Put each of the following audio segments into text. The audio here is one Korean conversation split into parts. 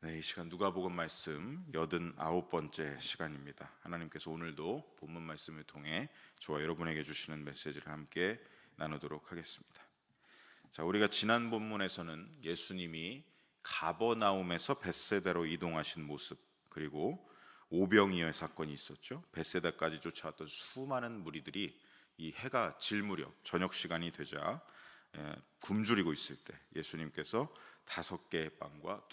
네, 이 시간 누가복음 말씀 89번째 시간입니다. 하나님께서 오늘도 본문 말씀을 통해 저와 여러분에게 주시는 메시지를 함께 나누도록 하겠습니다. 자, 우리가 지난 본문에서는 예수님이 가버나움에서 벳세다로 이동하신 모습, 그리고 오병이어의 사건이 있었죠. 벳세다까지 쫓아왔던 수많은 무리들이 이 해가 질 무렵 저녁 시간이 되자 굶주리고 있을 때 예수님께서 5개의 빵과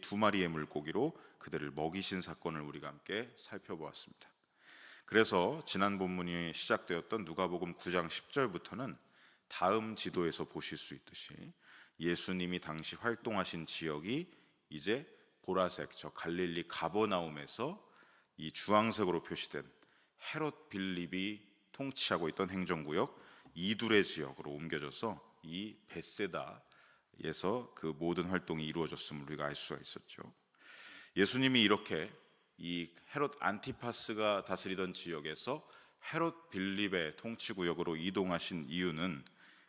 두 마리의 물고기로 그들을 먹이신 사건을 우리가 함께 살펴보았습니다. 그래서 지난 본문이 시작되었던 누가복음 9장 10절부터는 다음 지도에서 보실 수 있듯이 예수님이 당시 활동하신 지역이 이제 보라색 저 갈릴리 가버나움에서 이 주황색으로 표시된 헤롯 빌립이 통치하고 있던 행정구역 이두레 지역으로 옮겨져서 이 벳세다에서 그 모든 활동이 이루어졌음을 우리가 알 수가 있었죠. 예수님이 이렇게 이 헤롯 안티파스가 다스리던 지역에서 헤롯 빌립의 통치구역으로 이동하신 이유는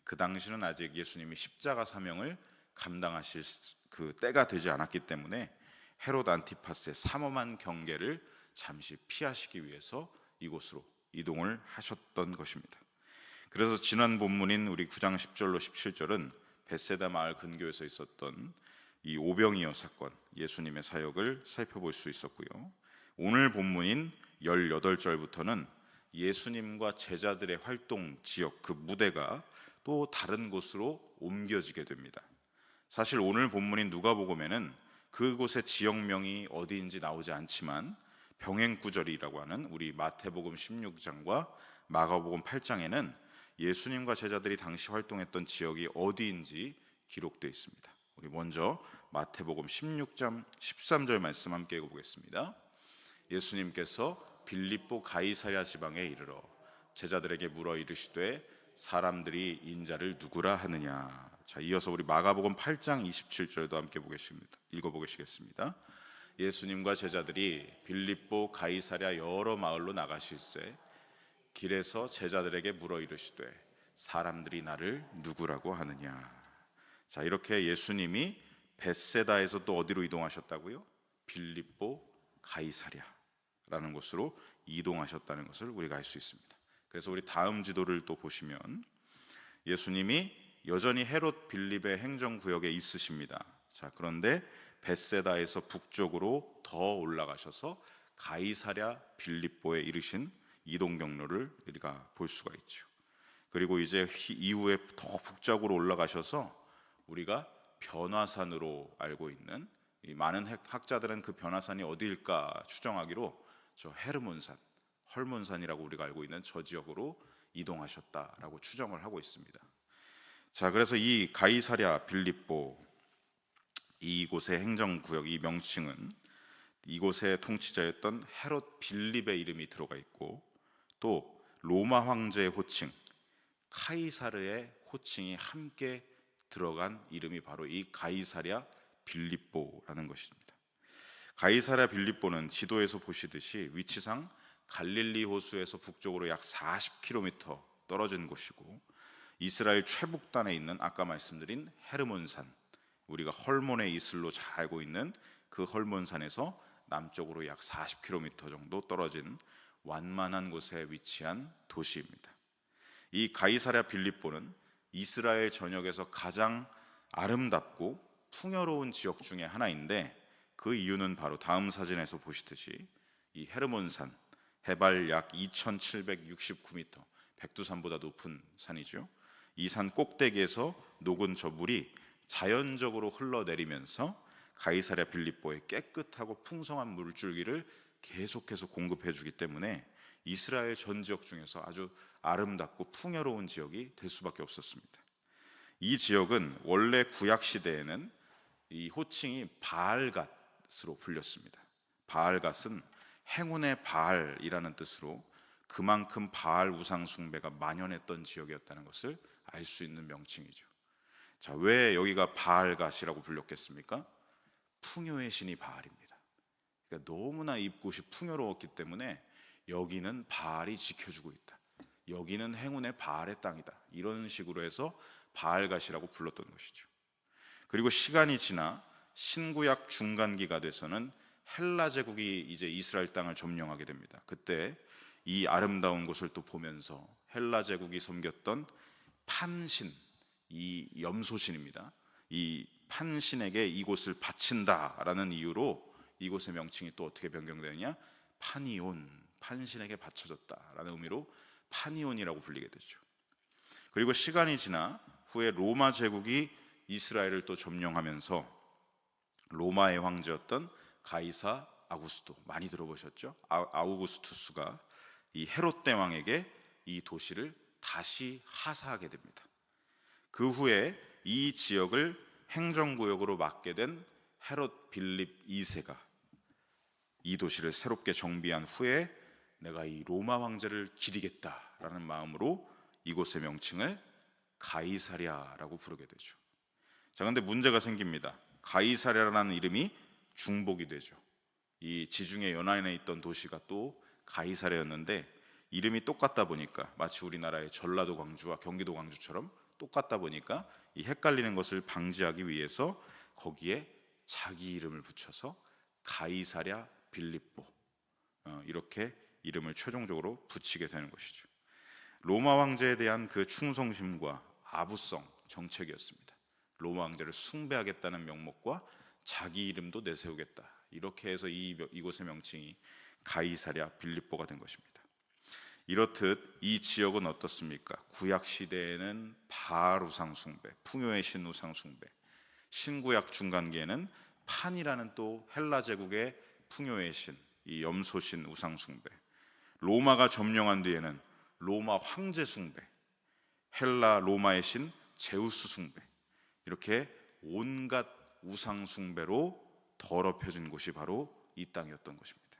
그 당시는 아직 예수님이 십자가 사명을 감당하실 그 때가 되지 않았기 때문에 헤롯 안티파스의 삼엄한 경계를 잠시 피하시기 위해서 이곳으로 이동을 하셨던 것입니다. 그래서 지난 본문인 우리 9장 10절로 17절은 벳세다 마을 근교에서 있었던 이 오병이어 사건, 예수님의 사역을 살펴볼 수 있었고요. 오늘 본문인 18절부터는 예수님과 제자들의 활동 지역, 그 무대가 또 다른 곳으로 옮겨지게 됩니다. 사실 오늘 본문인 누가복음에는 그곳의 지역명이 어디인지 나오지 않지만 병행구절이라고 하는 우리 마태복음 16장과 마가복음 8장에는 예수님과 제자들이 당시 활동했던 지역이 어디인지 기록되어 있습니다. 우리 먼저 마태복음 16장 13절 말씀 함께 읽어보겠습니다. 예수님께서 빌립보 가이사랴 지방에 이르러 제자들에게 물어 이르시되 사람들이 인자를 누구라 하느냐. 자, 이어서 우리 마가복음 8장 27절도 함께 읽어보시겠습니다. 예수님과 제자들이 빌립보 가이사랴 여러 마을로 나가실새 길에서 제자들에게 물어 이르시되 사람들이 나를 누구라고 하느냐. 자, 이렇게 예수님이 벳세다에서 또 어디로 이동하셨다고요? 빌립보 가이사랴라는 곳으로 이동하셨다는 것을 우리가 알 수 있습니다. 그래서 우리 다음 지도를 또 보시면 예수님이 여전히 헤롯 빌립의 행정구역에 있으십니다. 자, 그런데 벳세다에서 북쪽으로 더 올라가셔서 가이사랴 빌립보에 이르신 이동 경로를 우리가 볼 수가 있죠. 그리고 이제 이후에 더 북쪽으로 올라가셔서 우리가 변화산으로 알고 있는 이 많은 학자들은 그 변화산이 어디일까 추정하기로 저 헤르몬산, 헐몬산이라고 우리가 알고 있는 저 지역으로 이동하셨다라고 추정을 하고 있습니다. 자, 그래서 이 가이사랴 빌립보 이곳의 행정구역 이 명칭은 이곳의 통치자였던 헤롯 빌립의 이름이 들어가 있고 또 로마 황제의 호칭 카이사르의 호칭이 함께 들어간 이름이 바로 이 가이사랴 빌립보라는 것입니다. 가이사랴 빌립보는 지도에서 보시듯이 위치상 갈릴리 호수에서 북쪽으로 약 40km 떨어진 곳이고 이스라엘 최북단에 있는 아까 말씀드린 헤르몬산, 우리가 헐몬의 이슬로 잘 알고 있는 그 헐몬산에서 남쪽으로 약 40km 정도 떨어진 완만한 곳에 위치한 도시입니다. 이 가이사랴 빌립보는 이스라엘 전역에서 가장 아름답고 풍요로운 지역 중에 하나인데 그 이유는 바로 다음 사진에서 보시듯이 이 헤르몬산, 해발 약 2769m, 백두산보다 높은 산이죠. 이 산 꼭대기에서 녹은 저 물이 자연적으로 흘러내리면서 가이사랴 빌립보에 깨끗하고 풍성한 물줄기를 계속해서 공급해 주기 때문에 이스라엘 전 지역 중에서 아주 아름답고 풍요로운 지역이 될 수밖에 없었습니다. 이 지역은 원래 구약 시대에는 이 호칭이 바알갓으로 불렸습니다. 바알갓은 행운의 바알이라는 뜻으로 그만큼 바알 우상 숭배가 만연했던 지역이었다는 것을 알 수 있는 명칭이죠. 자, 왜 여기가 바알갓이라고 불렸겠습니까? 풍요의 신이 바알입니다. 그러니까 너무나 이곳이 풍요로웠기 때문에 여기는 바알이 지켜주고 있다. 여기는 행운의 바알의 땅이다. 이런 식으로 해서 바알갓이라고 불렀던 것이죠. 그리고 시간이 지나 신구약 중간기가 돼서는 헬라 제국이 이제 이스라엘 땅을 점령하게 됩니다. 그때 이 아름다운 곳을 또 보면서 헬라 제국이 섬겼던 판신, 이 염소신입니다. 이 판신에게 이곳을 바친다라는 이유로 이곳의 명칭이 또 어떻게 변경되느냐? 파니온, 판신에게 바쳐졌다라는 의미로 파니온이라고 불리게 되죠. 그리고 시간이 지나 후에 로마 제국이 이스라엘을 또 점령하면서 로마의 황제였던 가이사 아구스토, 많이 들어보셨죠? 아우구스투스가 이 헤롯 대왕에게 이 도시를 다시 하사하게 됩니다. 그 후에 이 지역을 행정구역으로 맡게 된 헤롯 빌립 2세가 이 도시를 새롭게 정비한 후에 내가 이 로마 황제를 기리겠다라는 마음으로 이곳의 명칭을 가이사랴라고 부르게 되죠. 자, 근데 문제가 생깁니다. 가이사랴라는 이름이 중복이 되죠. 이 지중해 연안에 있던 도시가 또 가이사랴였는데 이름이 똑같다 보니까 마치 우리나라의 전라도 광주와 경기도 광주처럼 똑같다 보니까 이 헷갈리는 것을 방지하기 위해서 거기에 자기 이름을 붙여서 가이사랴 빌립보, 이렇게 이름을 최종적으로 붙이게 되는 것이죠. 로마 황제에 대한 그 충성심과 아부성 정책이었습니다. 로마 황제를 숭배하겠다는 명목과 자기 이름도 내세우겠다, 이렇게 해서 이곳의 명칭이 가이사랴 빌립보가 된 것입니다. 이렇듯 이 지역은 어떻습니까? 구약 시대에는 바알 우상 숭배, 풍요의 신 우상 숭배, 신구약 중간기에는 판이라는 또 헬라 제국의 풍요의 신, 이 염소신 우상 숭배, 로마가 점령한 뒤에는 로마 황제 숭배, 헬라 로마의 신 제우스 숭배, 이렇게 온갖 우상 숭배로 더럽혀진 곳이 바로 이 땅이었던 것입니다.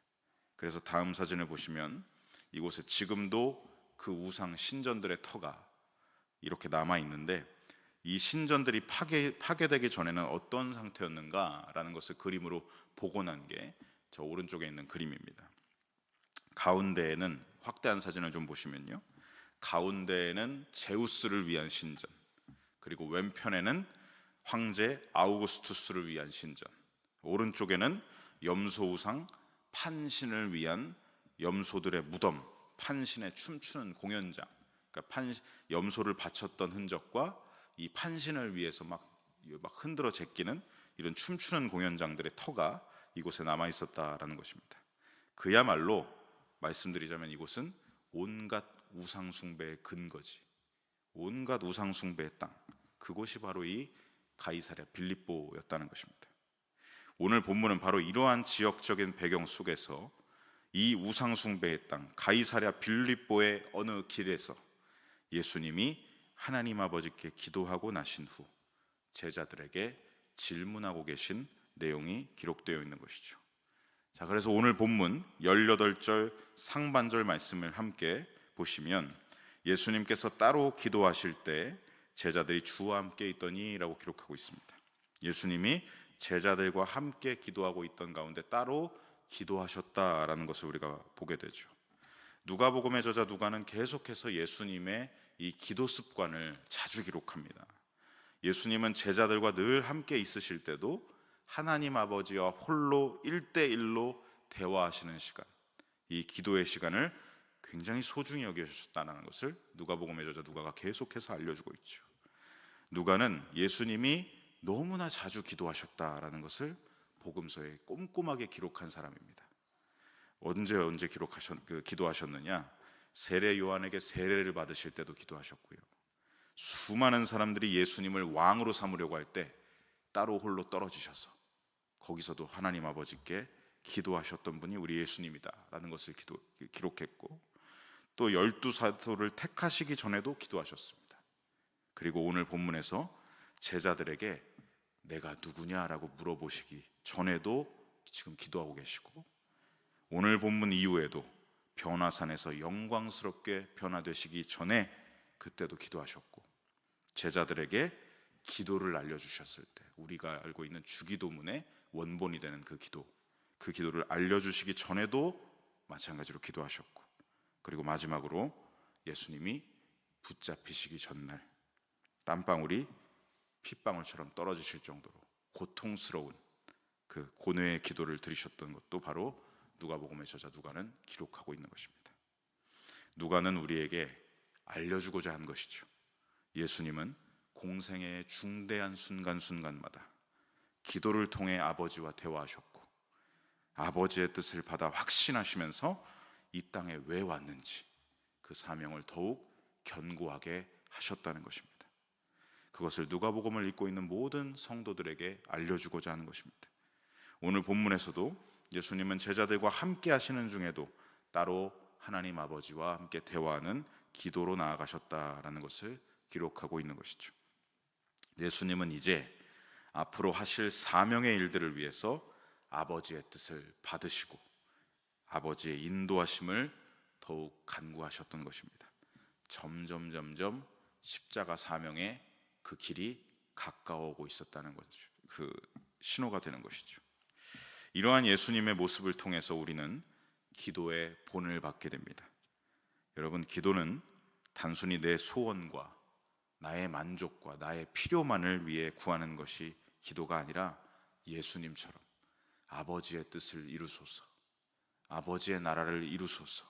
그래서 다음 사진을 보시면 이곳에 지금도 그 우상 신전들의 터가 이렇게 남아 있는데, 이 신전들이 파괴되기 전에는 어떤 상태였는가라는 것을 그림으로 복원한 게 저 오른쪽에 있는 그림입니다. 가운데에는, 확대한 사진을 좀 보시면요, 가운데에는 제우스를 위한 신전, 그리고 왼편에는 황제 아우구스투스를 위한 신전, 오른쪽에는 염소 우상 판신을 위한 염소들의 무덤, 판신의 춤추는 공연장, 그러니까 염소를 바쳤던 흔적과 이 판신을 위해서 막 흔들어 제끼는 이런 춤추는 공연장들의 터가 이곳에 남아 있었다라는 것입니다. 그야말로 말씀드리자면 이곳은 온갖 우상 숭배의 근거지, 온갖 우상 숭배의 땅, 그곳이 바로 이 가이사랴 빌립보였다는 것입니다. 오늘 본문은 바로 이러한 지역적인 배경 속에서 이 우상 숭배의 땅 가이사랴 빌립보의 어느 길에서 예수님이 하나님 아버지께 기도하고 나신 후 제자들에게 질문하고 계신 내용이 기록되어 있는 것이죠. 자, 그래서 오늘 본문 18절 상반절 말씀을 함께 보시면 예수님께서 따로 기도하실 때 제자들이 주와 함께 있더니 라고 기록하고 있습니다. 예수님이 제자들과 함께 기도하고 있던 가운데 따로 기도하셨다라는 것을 우리가 보게 되죠. 누가복음의 저자 누가는 계속해서 예수님의 이 기도 습관을 자주 기록합니다. 예수님은 제자들과 늘 함께 있으실 때도 하나님 아버지와 홀로 1대1로 대화하시는 시간, 이 기도의 시간을 굉장히 소중히 여기셨다는 것을 누가복음의 저자 누가가 계속해서 알려주고 있죠. 누가는 예수님이 너무나 자주 기도하셨다라는 것을 복음서에 꼼꼼하게 기록한 사람입니다. 언제 기도하셨느냐? 세례 요한에게 세례를 받으실 때도 기도하셨고요, 수많은 사람들이 예수님을 왕으로 삼으려고 할 때 따로 홀로 떨어지셔서 거기서도 하나님 아버지께 기도하셨던 분이 우리 예수님이다라는 것을 기록했고, 또 12사도를 택하시기 전에도 기도하셨습니다. 그리고 오늘 본문에서 제자들에게 내가 누구냐라고 물어보시기 전에도 지금 기도하고 계시고, 오늘 본문 이후에도 변화산에서 영광스럽게 변화되시기 전에 그때도 기도하셨고, 제자들에게 기도를 알려주셨을 때 우리가 알고 있는 주기도문의 원본이 되는 그 기도를 알려주시기 전에도 마찬가지로 기도하셨고, 그리고 마지막으로 예수님이 붙잡히시기 전날 땀방울이 핏방울처럼 떨어지실 정도로 고통스러운 그 고뇌의 기도를 들으셨던 것도 바로 누가복음의 저자 누가는 기록하고 있는 것입니다. 누가는 우리에게 알려주고자 한 것이죠. 예수님은 공생애의 중대한 순간순간마다 기도를 통해 아버지와 대화하셨고 아버지의 뜻을 받아 확신하시면서 이 땅에 왜 왔는지 그 사명을 더욱 견고하게 하셨다는 것입니다. 그것을 누가복음을 읽고 있는 모든 성도들에게 알려주고자 하는 것입니다. 오늘 본문에서도 예수님은 제자들과 함께 하시는 중에도 따로 하나님 아버지와 함께 대화하는 기도로 나아가셨다라는 것을 기록하고 있는 것이죠. 예수님은 이제 앞으로 하실 사명의 일들을 위해서 아버지의 뜻을 받으시고 아버지의 인도하심을 더욱 간구하셨던 것입니다. 점점 십자가 사명의 그 길이 가까워오고 있었다는 것이죠. 그 신호가 되는 것이죠. 이러한 예수님의 모습을 통해서 우리는 기도의 본을 받게 됩니다. 여러분, 기도는 단순히 내 소원과 나의 만족과 나의 필요만을 위해 구하는 것이 기도가 아니라 예수님처럼 아버지의 뜻을 이루소서, 아버지의 나라를 이루소서,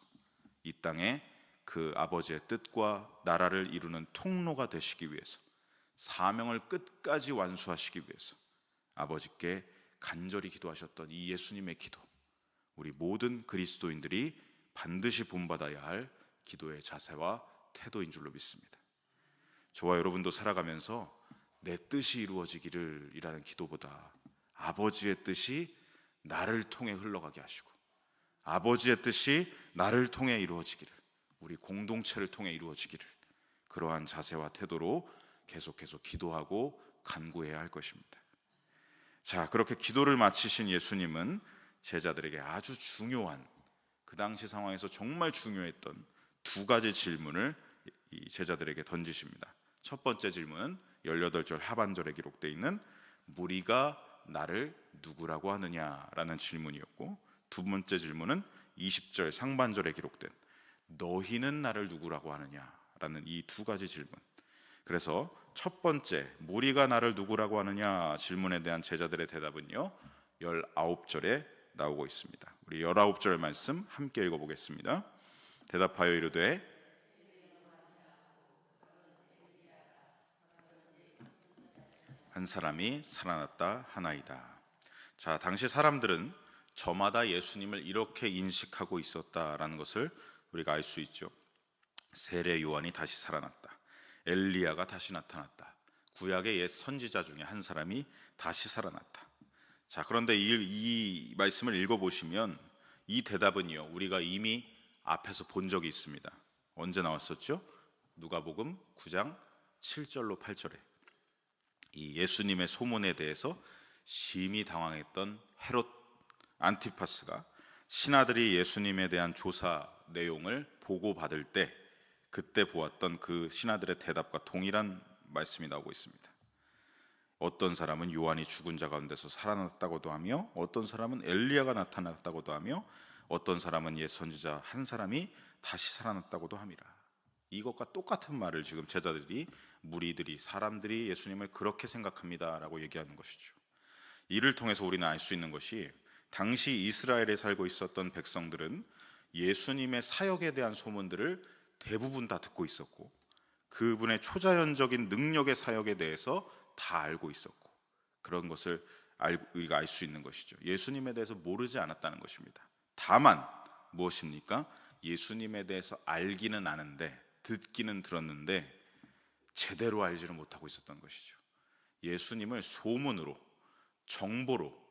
이 땅에 그 아버지의 뜻과 나라를 이루는 통로가 되시기 위해서, 사명을 끝까지 완수하시기 위해서 아버지께 간절히 기도하셨던 이 예수님의 기도, 우리 모든 그리스도인들이 반드시 본받아야 할 기도의 자세와 태도인 줄로 믿습니다. 저와 여러분도 살아가면서 내 뜻이 이루어지기를 이라는 기도보다 아버지의 뜻이 나를 통해 흘러가게 하시고 아버지의 뜻이 나를 통해 이루어지기를, 우리 공동체를 통해 이루어지기를, 그러한 자세와 태도로 계속해서 기도하고 간구해야 할 것입니다. 자, 그렇게 기도를 마치신 예수님은 제자들에게 아주 중요한, 그 당시 상황에서 정말 중요했던 두 가지 질문을 이 제자들에게 던지십니다. 첫 번째 질문은 18절 하반절에 기록되어 있는 무리가 나를 누구라고 하느냐라는 질문이었고, 두 번째 질문은 20절 상반절에 기록된 너희는 나를 누구라고 하느냐라는 이 두 가지 질문. 그래서 첫 번째 무리가 나를 누구라고 하느냐 질문에 대한 제자들의 대답은요 19절에 나오고 있습니다. 우리 19절 말씀 함께 읽어보겠습니다. 대답하여 이르되 한 사람이 살아났다 하나이다. 자, 당시 사람들은 저마다 예수님을 이렇게 인식하고 있었다라는 것을 우리가 알 수 있죠. 세례 요한이 다시 살아났다, 엘리야가 다시 나타났다, 구약의 옛 선지자 중에 한 사람이 다시 살아났다. 자, 그런데 이 말씀을 읽어보시면 이 대답은요 우리가 이미 앞에서 본 적이 있습니다. 언제 나왔었죠? 누가복음 9장 7절로 8절에 이 예수님의 소문에 대해서 심히 당황했던 헤롯 안티파스가 신하들이 예수님에 대한 조사 내용을 보고받을 때 그때 보았던 그 신하들의 대답과 동일한 말씀이 나오고 있습니다. 어떤 사람은 요한이 죽은 자 가운데서 살아났다고도 하며, 어떤 사람은 엘리야가 나타났다고도 하며, 어떤 사람은 옛 선지자 한 사람이 다시 살아났다고도 함이라. 이것과 똑같은 말을 지금 제자들이, 무리들이, 사람들이 예수님을 그렇게 생각합니다 라고 얘기하는 것이죠. 이를 통해서 우리는 알 수 있는 것이 당시 이스라엘에 살고 있었던 백성들은 예수님의 사역에 대한 소문들을 대부분 다 듣고 있었고, 그분의 초자연적인 능력의 사역에 대해서 다 알고 있었고, 그런 것을 우리가 알 수 있는 것이죠. 예수님에 대해서 모르지 않았다는 것입니다. 다만 무엇입니까? 예수님에 대해서 알기는 아는데, 듣기는 들었는데 제대로 알지를 못하고 있었던 것이죠. 예수님을 소문으로, 정보로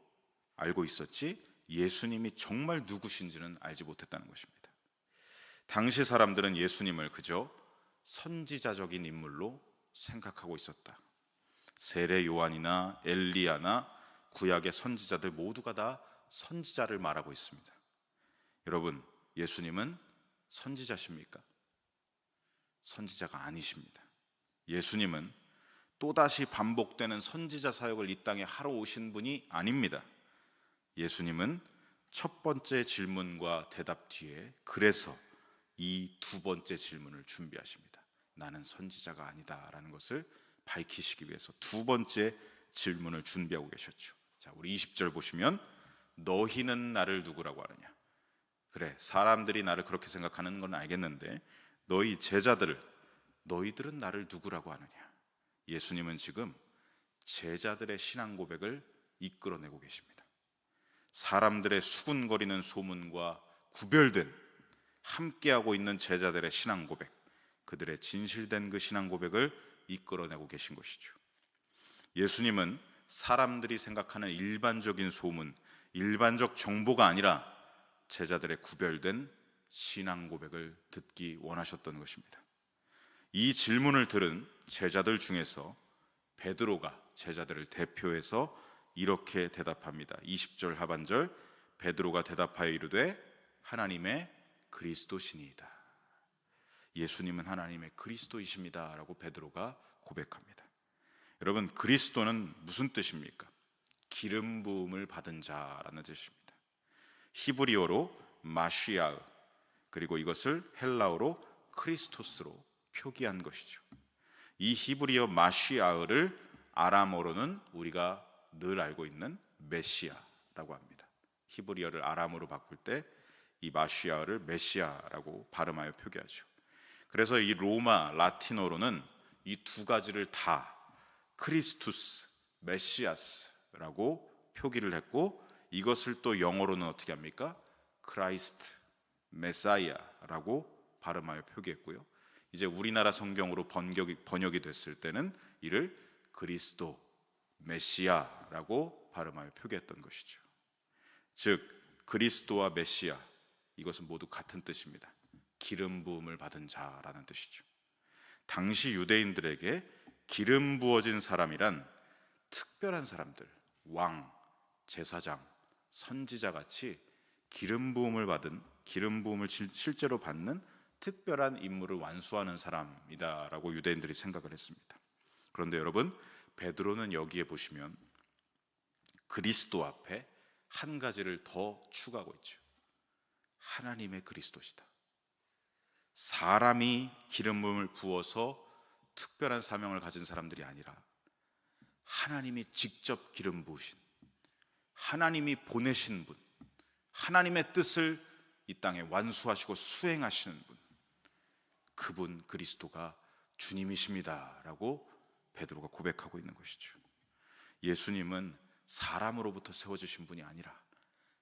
알고 있었지 예수님이 정말 누구신지는 알지 못했다는 것입니다. 당시 사람들은 예수님을 그저 선지자적인 인물로 생각하고 있었다. 세례 요한이나 엘리야나 구약의 선지자들 모두가 다 선지자를 말하고 있습니다. 여러분, 예수님은 선지자십니까? 선지자가 아니십니다. 예수님은 또다시 반복되는 선지자 사역을 이 땅에 하러 오신 분이 아닙니다. 예수님은 첫 번째 질문과 대답 뒤에 그래서 이 두 번째 질문을 준비하십니다. 나는 선지자가 아니다 라는 것을 밝히시기 위해서 두 번째 질문을 준비하고 계셨죠. 자, 우리 20절 보시면 너희는 나를 누구라고 하느냐. 그래, 사람들이 나를 그렇게 생각하는 건 알겠는데 너희 제자들을, 너희들은 나를 누구라고 하느냐. 예수님은 지금 제자들의 신앙 고백을 이끌어내고 계십니다. 사람들의 수군거리는 소문과 구별된 함께하고 있는 제자들의 신앙 고백, 그들의 진실된 그 신앙 고백을 이끌어내고 계신 것이죠. 예수님은 사람들이 생각하는 일반적인 소문, 일반적 정보가 아니라 제자들의 구별된 신앙 고백을 듣기 원하셨던 것입니다. 이 질문을 들은 제자들 중에서 베드로가 제자들을 대표해서 이렇게 대답합니다. 20절 하반절, 베드로가 대답하여 이르되 하나님의 그리스도시니이다. 예수님은 하나님의 그리스도이십니다 라고 베드로가 고백합니다. 여러분, 그리스도는 무슨 뜻입니까? 기름 부음을 받은 자라는 뜻입니다. 히브리어로 마시아흐, 그리고 이것을 헬라어로 크리스토스로 표기한 것이죠. 이 히브리어 마시아흐를 아람어로는 우리가 늘 알고 있는 메시아라고 합니다. 히브리어를 아람어로 바꿀 때 이 마시아흐를 메시아라고 발음하여 표기하죠. 그래서 이 로마 라틴어로는 이 두 가지를 다 크리스투스, 메시아스라고 표기를 했고, 이것을 또 영어로는 어떻게 합니까? 크라이스트, 메사이아라고 발음하여 표기했고요. 이제 우리나라 성경으로 번역이 됐을 때는 이를 그리스도, 메시아라고 발음하여 표기했던 것이죠. 즉 그리스도와 메시아, 이것은 모두 같은 뜻입니다. 기름 부음을 받은 자라는 뜻이죠. 당시 유대인들에게 기름 부어진 사람이란 특별한 사람들, 왕, 제사장, 선지자 같이 기름 부음을 받은, 기름 부음을 실제로 받는 특별한 임무를 완수하는 사람이다라고 유대인들이 생각을 했습니다. 그런데 여러분, 베드로는 여기에 보시면 그리스도 앞에 한 가지를 더 추가하고 있죠. 하나님의 그리스도시다. 사람이 기름 부음을 부어서 특별한 사명을 가진 사람들이 아니라 하나님이 직접 기름 부으신, 하나님이 보내신 분, 하나님의 뜻을 이 땅에 완수하시고 수행하시는 분, 그분 그리스도가 주님이십니다 라고 베드로가 고백하고 있는 것이죠. 예수님은 사람으로부터 세워주신 분이 아니라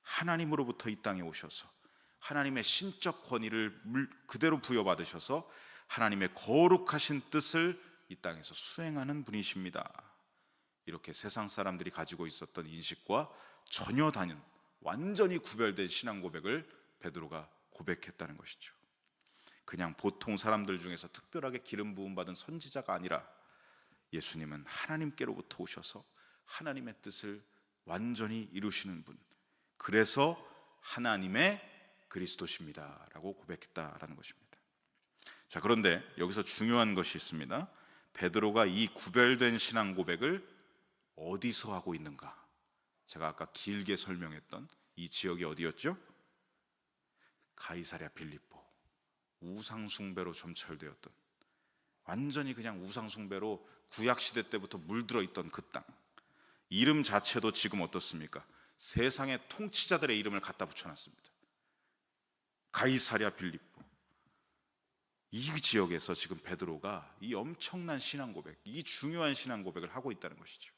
하나님으로부터 이 땅에 오셔서 하나님의 신적 권위를 그대로 부여받으셔서 하나님의 거룩하신 뜻을 이 땅에서 수행하는 분이십니다. 이렇게 세상 사람들이 가지고 있었던 인식과 전혀 다른 완전히 구별된 신앙 고백을 베드로가 고백했다는 것이죠. 그냥 보통 사람들 중에서 특별하게 기름 부음 받은 선지자가 아니라 예수님은 하나님께로부터 오셔서 하나님의 뜻을 완전히 이루시는 분, 그래서 하나님의 그리스도십니다 라고 고백했다라는 것입니다. 자, 그런데 여기서 중요한 것이 있습니다. 베드로가 이 구별된 신앙 고백을 어디서 하고 있는가? 제가 아까 길게 설명했던 이 지역이 어디였죠? 가이사랴 빌립보, 우상숭배로 점철되었던, 완전히 그냥 우상숭배로 구약시대 때부터 물들어 있던 그 땅, 이름 자체도 지금 어떻습니까? 세상의 통치자들의 이름을 갖다 붙여놨습니다. 가이사랴 빌립보, 이 지역에서 지금 베드로가 이 엄청난 신앙 고백, 이 중요한 신앙 고백을 하고 있다는 것이죠.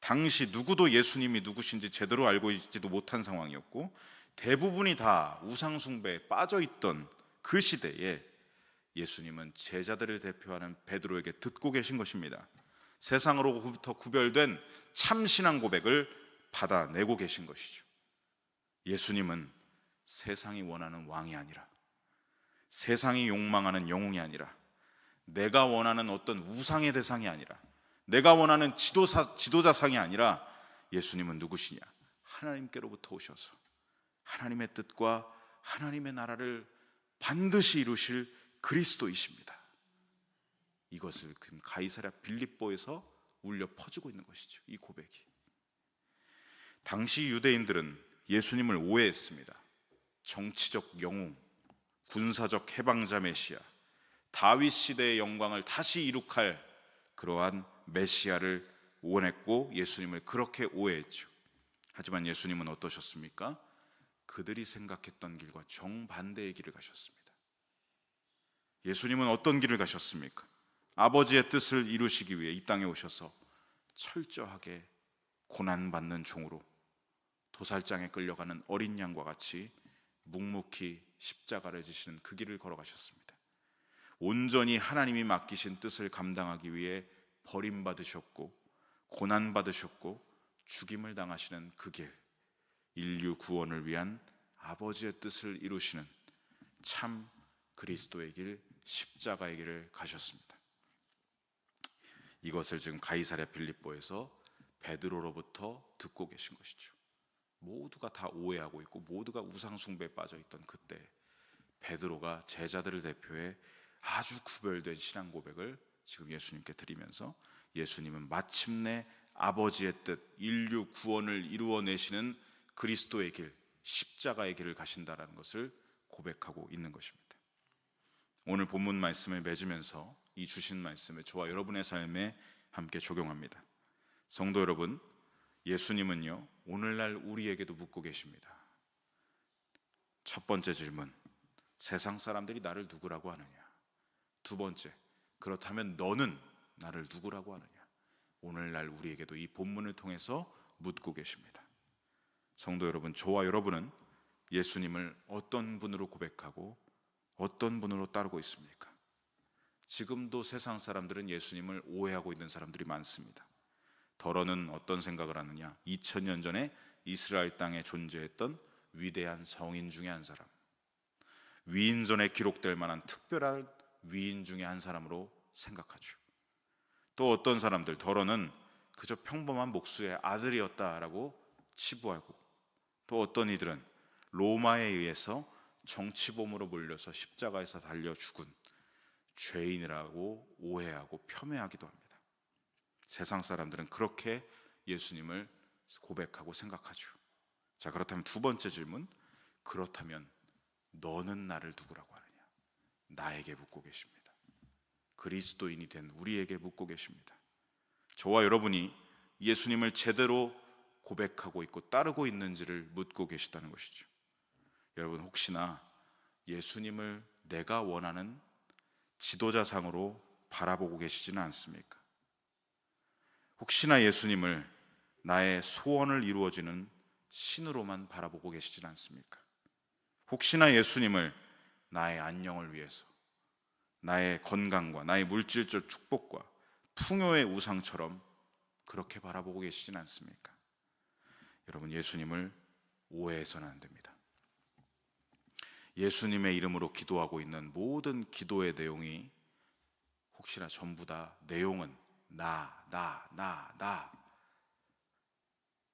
당시 누구도 예수님이 누구신지 제대로 알고 있지도 못한 상황이었고, 대부분이 다 우상 숭배에 빠져 있던 그 시대에 예수님은 제자들을 대표하는 베드로에게 듣고 계신 것입니다. 세상으로부터 구별된 참 신앙 고백을 받아내고 계신 것이죠. 예수님은 세상이 원하는 왕이 아니라, 세상이 욕망하는 영웅이 아니라, 내가 원하는 어떤 우상의 대상이 아니라, 내가 원하는 지도자상이 아니라, 예수님은 누구시냐? 하나님께로부터 오셔서 하나님의 뜻과 하나님의 나라를 반드시 이루실 그리스도이십니다. 이것을 가이사랴 빌립보에서 울려 퍼지고 있는 것이죠. 이 고백이. 당시 유대인들은 예수님을 오해했습니다. 정치적 영웅, 군사적 해방자 메시아, 다윗 시대의 영광을 다시 이룩할 그러한 메시아를 원했고 예수님을 그렇게 오해했죠. 하지만 예수님은 어떠셨습니까? 그들이 생각했던 길과 정반대의 길을 가셨습니다. 예수님은 어떤 길을 가셨습니까? 아버지의 뜻을 이루시기 위해 이 땅에 오셔서 철저하게 고난받는 종으로 도살장에 끌려가는 어린 양과 같이 묵묵히 십자가를 지시는 그 길을 걸어가셨습니다. 온전히 하나님이 맡기신 뜻을 감당하기 위해 버림받으셨고 고난받으셨고 죽임을 당하시는 그 길, 인류 구원을 위한 아버지의 뜻을 이루시는 참 그리스도의 길, 십자가의 길을 가셨습니다. 이것을 지금 가이사랴 빌립보에서 베드로로부터 듣고 계신 것이죠. 모두가 다 오해하고 있고 모두가 우상 숭배에 빠져 있던 그때 베드로가 제자들을 대표해 아주 구별된 신앙 고백을 지금 예수님께 드리면서 예수님은 마침내 아버지의 뜻, 인류 구원을 이루어내시는 그리스도의 길, 십자가의 길을 가신다라는 것을 고백하고 있는 것입니다. 오늘 본문 말씀을 맺으면서 이 주신 말씀을 저와 여러분의 삶에 함께 적용합니다. 성도 여러분, 예수님은요 오늘날 우리에게도 묻고 계십니다. 첫 번째 질문, 세상 사람들이 나를 누구라고 하느냐? 두 번째, 그렇다면 너는 나를 누구라고 하느냐? 오늘날 우리에게도 이 본문을 통해서 묻고 계십니다. 성도 여러분, 저와 여러분은 예수님을 어떤 분으로 고백하고 어떤 분으로 따르고 있습니까? 지금도 세상 사람들은 예수님을 오해하고 있는 사람들이 많습니다. 더러는 어떤 생각을 하느냐? 2000년 전에 이스라엘 땅에 존재했던 위대한 성인 중에 한 사람, 위인전에 기록될 만한 특별한 위인 중에 한 사람으로 생각하죠. 또 어떤 사람들, 더러는 그저 평범한 목수의 아들이었다라고 치부하고, 또 어떤 이들은 로마에 의해서 정치범으로 몰려서 십자가에서 달려 죽은 죄인이라고 오해하고 폄훼하기도 합니다. 세상 사람들은 그렇게 예수님을 고백하고 생각하죠. 자, 그렇다면 두 번째 질문, 그렇다면 너는 나를 누구라고 하느냐? 나에게 묻고 계십니다. 그리스도인이 된 우리에게 묻고 계십니다. 저와 여러분이 예수님을 제대로 고백하고 있고 따르고 있는지를 묻고 계시다는 것이죠. 여러분, 혹시나 예수님을 내가 원하는 지도자상으로 바라보고 계시지는 않습니까? 혹시나 예수님을 나의 소원을 이루어지는 신으로만 바라보고 계시지는 않습니까? 혹시나 예수님을 나의 안녕을 위해서, 나의 건강과 나의 물질적 축복과 풍요의 우상처럼 그렇게 바라보고 계시지는 않습니까? 여러분, 예수님을 오해해서는 안 됩니다. 예수님의 이름으로 기도하고 있는 모든 기도의 내용이 혹시나 전부 다 내용은 나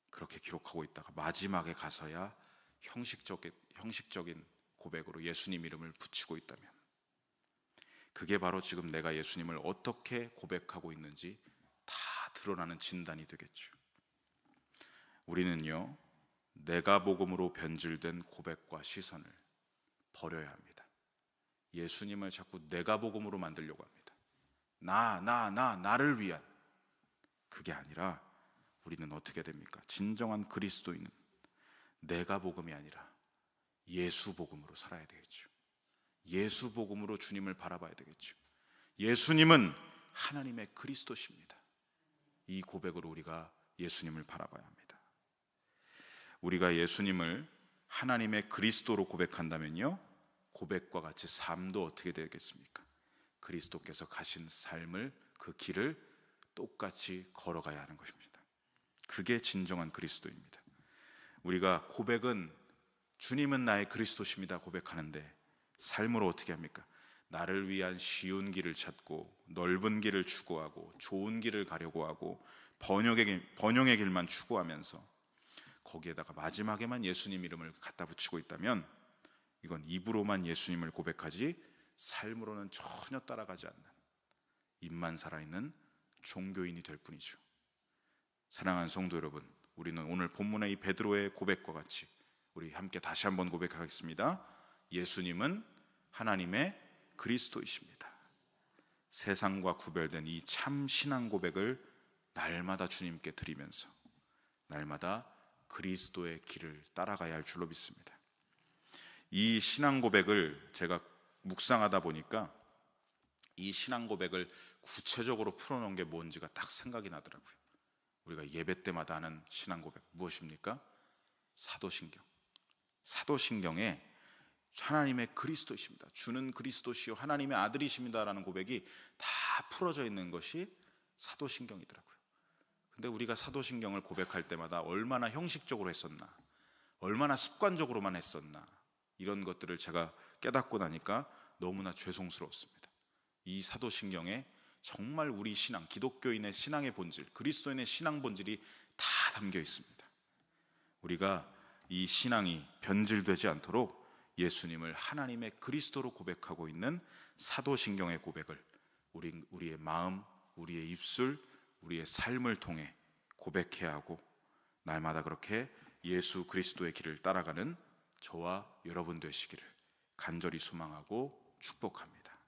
그렇게 기록하고 있다가 마지막에 가서야 형식적인 고백으로 예수님 이름을 붙이고 있다면, 그게 바로 지금 내가 예수님을 어떻게 고백하고 있는지 다 드러나는 진단이 되겠죠. 우리는요, 내가 복음으로 변질된 고백과 시선을 버려야 합니다. 예수님을 자꾸 내가 복음으로 만들려고 합니다. 나를 위한, 그게 아니라 우리는 어떻게 됩니까? 진정한 그리스도인은 내가 복음이 아니라 예수 복음으로 살아야 되겠죠. 예수 복음으로 주님을 바라봐야 되겠죠. 예수님은 하나님의 그리스도십니다. 이 고백으로 우리가 예수님을 바라봐야 합니다. 우리가 예수님을 하나님의 그리스도로 고백한다면요, 고백과 같이 삶도 어떻게 되겠습니까? 그리스도께서 가신 삶을, 그 길을 똑같이 걸어가야 하는 것입니다. 그게 진정한 그리스도입니다. 우리가 고백은 주님은 나의 그리스도십니다 고백하는데 삶으로 어떻게 합니까? 나를 위한 쉬운 길을 찾고 넓은 길을 추구하고 좋은 길을 가려고 하고 번영의 길만 추구하면서 거기에다가 마지막에만 예수님 이름을 갖다 붙이고 있다면 이건 입으로만 예수님을 고백하지 삶으로는 전혀 따라가지 않는, 입만 살아있는 종교인이 될 뿐이죠. 사랑하는 성도 여러분, 우리는 오늘 본문의 이 베드로의 고백과 같이 우리 함께 다시 한번 고백하겠습니다. 예수님은 하나님의 그리스도이십니다. 세상과 구별된 이 참 신앙 고백을 날마다 주님께 드리면서 날마다 그리스도의 길을 따라가야 할 줄로 믿습니다. 이 신앙 고백을 제가 묵상하다 보니까 이 신앙 고백을 구체적으로 풀어놓은 게 뭔지가 딱 생각이 나더라고요. 우리가 예배 때마다 하는 신앙 고백 무엇입니까? 사도신경. 사도신경에 하나님의 그리스도이십니다, 주는 그리스도시요 하나님의 아들이십니다라는 고백이 다 풀어져 있는 것이 사도신경이더라고요. 근데 우리가 사도신경을 고백할 때마다 얼마나 형식적으로 했었나, 얼마나 습관적으로만 했었나, 이런 것들을 제가 깨닫고 나니까 너무나 죄송스러웠습니다. 이 사도신경에 정말 우리 신앙, 기독교인의 신앙의 본질, 그리스도인의 신앙 본질이 다 담겨 있습니다. 우리가 이 신앙이 변질되지 않도록 예수님을 하나님의 그리스도로 고백하고 있는 사도신경의 고백을 우리의 마음, 우리의 입술, 우리의 삶을 통해 고백해야 하고, 날마다 그렇게 예수 그리스도의 길을 따라가는 저와 여러분 되시기를 간절히 소망하고 축복합니다.